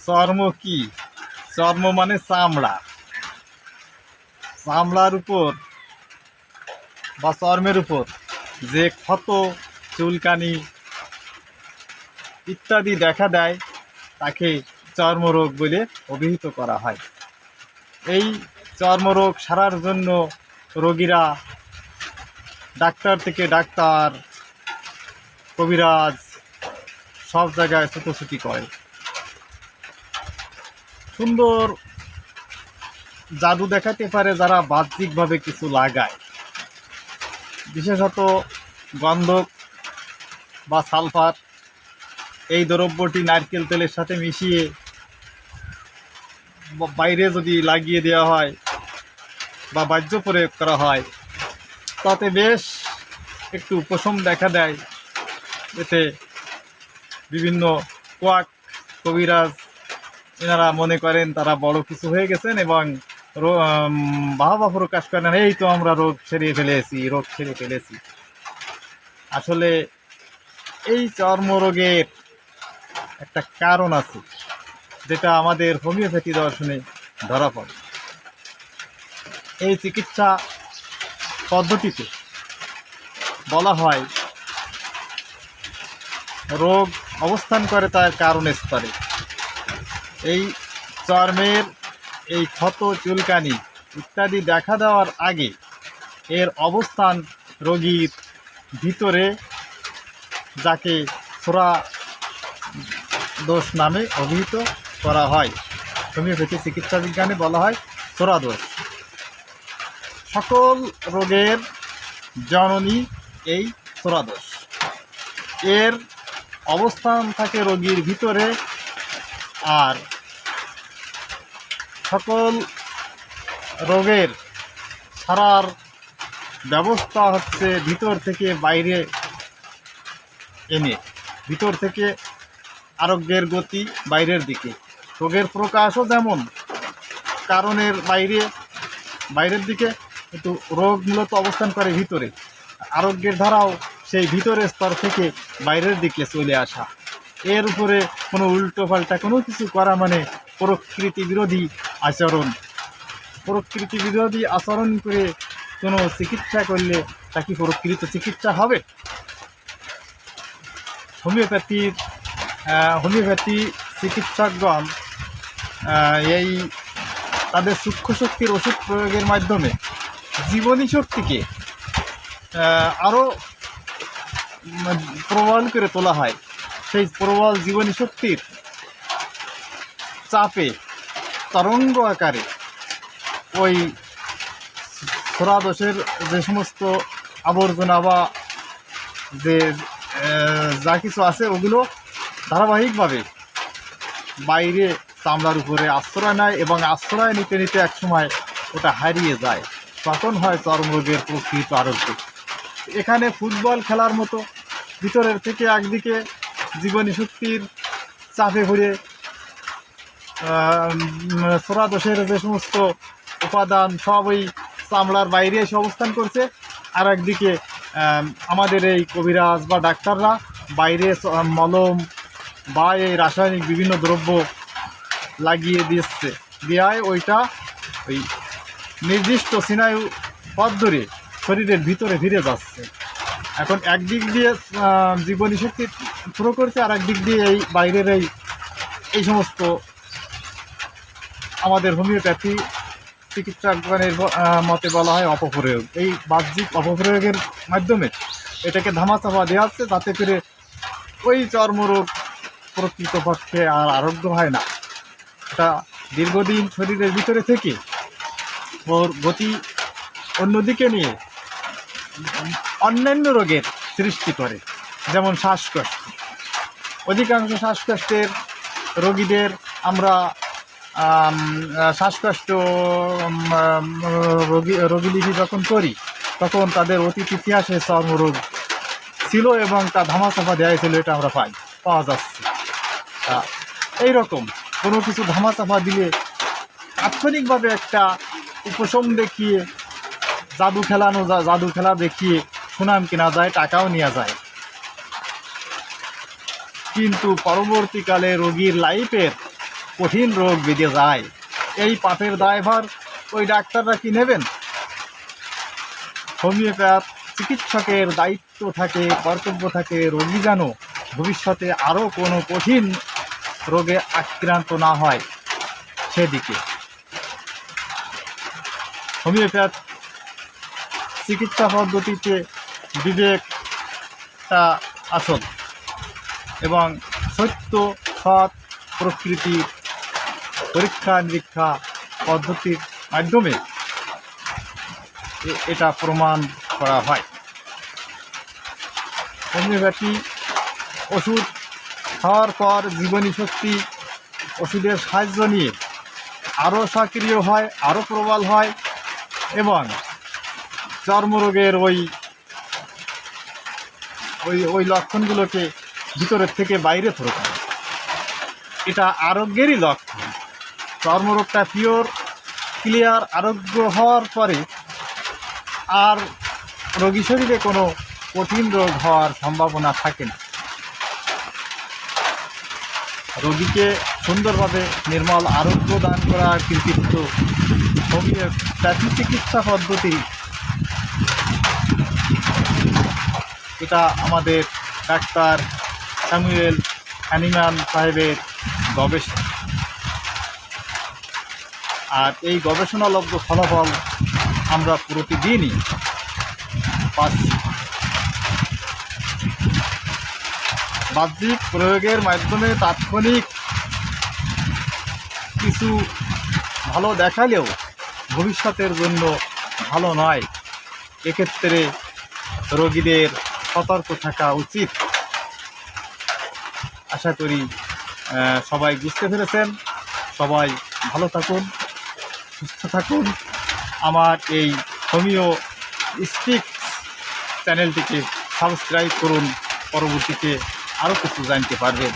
চর্ম কি? চর্ম মানে চামড়া। চামড়ার উপর বা চর্মের উপর যে ক্ষত, চুলকানি ইত্যাদি দেখা দেয় তাকে চর্মরোগ বলে অভিহিত করা হয়। এই চর্মরোগ সারার জন্য রোগীরা ডাক্তার থেকে ডাক্তার, কবিরাজ সব জায়গায় ছুটোছুটি করে। সুন্দর জাদু দেখাতে পারে যারা বাহ্যিকভাবে কিছু লাগায়, বিশেষত গন্ধক বা সালফার। এই দ্রব্যটি নারকেল তেলের সাথে মিশিয়ে বাইরে যদি লাগিয়ে দেওয়া হয় বা বাহ্য প্রয়োগ করা হয় তাতে বেশ একটু উপশম দেখা দেয়। এতে বিভিন্ন কোয়াক, কবিরাজ এনারা মনে করেন তারা বড় কিছু হয়ে গেছেন এবং বাহবা প্রকাশ করেন, এই তো আমরা রোগ সেরে ফেলেছি। আসলে এই চর্মরোগের একটা কারণ আছে যেটা আমাদের হোমিওপ্যাথি দর্শনে ধরা পড়ে। এই চিকিৎসা পদ্ধতিতে বলা হয় রোগ অবস্থান করে তার কারণ স্তরে। এই চর্মের এই ক্ষত, চুলকানি ইত্যাদি দেখা দেওয়ার আগে এর অবস্থান রোগীর ভিতরে, যাকে ছোরা দোষ নামে অভিহিত করা হয়। হোমিওপ্যাথি চিকিৎসা বিজ্ঞানে বলা হয় ছোরা দোষ। সকল রোগের জননী এই ছোরা দোষ। এর অবস্থান থাকে রোগীর ভিতরে, আর সকল রোগের সারার ব্যবস্থা হচ্ছে ভিতর থেকে বাইরে এনে, ভিতর থেকে আরোগ্যের গতি বাইরের দিকে। রোগের প্রকাশও যেমন কারণের বাইরের দিকে, কিন্তু রোগ মূলত অবস্থান করে ভিতরে। আরোগ্যের ধারাও সেই ভিতরের স্তর থেকে বাইরের দিকে চলে আসা। এর উপরে কোনো উল্টোপাল্টা কোনো কিছু করা মানে প্রকৃতি বিরোধী আচরণ। প্রকৃতি বিরোধী আচরণ করে কোনো চিকিৎসা করলে তা কি প্রকৃত চিকিৎসা হবে? হোমিওপ্যাথি চিকিৎসকগণ এই তাদের সূক্ষ্ম শক্তির ওষুধ প্রয়োগের মাধ্যমে জীবনী শক্তিকে আরও প্রবল করে তোলা হয়। সেই প্রবল জীবনী শক্তির চাপে তরঙ্গ আকারে ওই ছোরা দোষের যে সমস্ত আবর্জনা বা যে যা কিছু আছে ওগুলো ধারাবাহিকভাবে বাইরে চামড়ার উপরে আশ্রয় নেয় এবং আশ্রয় নিতে নিতে একসময় ওটা হারিয়ে যায়। তখন হয় চর্মরোগের প্রকৃত আরোগ্য। এখানে ফুটবল খেলার মতো ভিতরের থেকে একদিকে জীবনী শক্তির চাপে ঘুরে ছোরা দোষের যে সমস্ত উপাদান সব ওই চামড়ার বাইরে এসে অবস্থান করছে, আর একদিকে আমাদের এই কবিরাজ বা ডাক্তাররা বাইরে মলম বা এই রাসায়নিক বিভিন্ন দ্রব্য লাগিয়ে দিচ্ছে, দেওয়ায় ওইটা ওই নির্দিষ্ট স্নায়ু পথ ধরে শরীরের ভিতরে ফিরে যাচ্ছে। এখন একদিক দিয়ে জীবনী শক্তি শুরু করছে, আর একদিক দিয়ে এই বাইরের এই সমস্ত আমাদের হোমিওপ্যাথি চিকিৎসকগণের মতে বলা হয় অপপ্রয়োগ। এই বাহ্যিক অপপ্রয়োগের মাধ্যমে এটাকে ধামাচাপা দেওয়া হচ্ছে, যাতে করে ওই চর্মরোগ প্রকৃতপক্ষে আর আরোগ্য হয় না। এটা দীর্ঘদিন শরীরের ভিতরে থেকে ওর গতি অন্যদিকে নিয়ে অন্যান্য রোগের সৃষ্টি করে। যেমন শ্বাসকষ্ট, অধিকাংশ শ্বাসকষ্টের রোগীদের আমরা শ্বাসকষ্ট রোগীলিপি যখন করি তখন তাদের অতীত ইতিহাসে চর্মরোগ ছিল এবং তা ধামাচাপা দেওয়া ছিল, এটা আমরা পাওয়া যাচ্ছে। এইরকম কোনো কিছু ধামাচাপা দিলে তাৎক্ষণিকভাবে একটা উপশম দেখিয়ে জাদু খেলা দেখিয়ে সুনাম কেনা যায়, টাকাও নেওয়া যায়, কিন্তু পরবর্তীকালে রোগীর লাইফের কঠিন রোগ বেঁধে যায়। এই পাপের দায়ভার ওই ডাক্তাররা কি নেবেন? হোমিওপ্যাথ চিকিৎসকের দায়িত্ব থাকে, কর্তব্য থাকে রোগী যেন ভবিষ্যতে আরও কোনো কঠিন রোগে আক্রান্ত না হয় সেদিকে। হোমিওপ্যাথ চিকিৎসা পদ্ধতিতে বিবেকটা আসল এবং সত্য সৎ প্রকৃতির পরীক্ষা নিরীক্ষা পদ্ধতির মাধ্যমে এটা প্রমাণ করা হয়। হোমিওপ্যাথি ওষুধ খাওয়ার পর জীবনী শক্তি ওষুধের সাহায্য নিয়ে আরও সক্রিয় হয়, আরও প্রবল হয় এবং চর্মরোগের ওই ওই ওই লক্ষণগুলোকে ভিতরের থেকে বাইরে ধরে ফেলে। এটা আরোগ্যেরই লক্ষণ। চর্মরোগটা পিওর ক্লিয়ার আরোগ্য হওয়ার পরে আর রোগী শরীরে কোনো কঠিন রোগ হওয়ার সম্ভাবনা থাকে না। রোগীকে সুন্দরভাবে নির্মল আরোগ্য দান করার কৃতিত্ব হোমিওপ্যাথি চিকিৎসা পদ্ধতি। এটা আমাদের ডাক্তার স্যামুয়েল হ্যানিম্যান সাহেবের গবেষণা, আর এই গবেষণালব্ধ ফলাফল আমরা প্রতিদিনই পাচ্ছি। বাহ্যিক প্রয়োগের মাধ্যমে তাৎক্ষণিক কিছু ভালো দেখালেও ভবিষ্যতের জন্য ভালো নয়। এক্ষেত্রে রোগীদের সতর্ক থাকা উচিত। আশা করি সবাই বুঝতে পেরেছেন। সবাই ভালো থাকুন, সুস্থ থাকুন। আমার এই হোমিও স্টিক্স চ্যানেলটিকে সাবস্ক্রাইব করুন, পরবর্তীতে আরও কিছু জানতে পারবেন।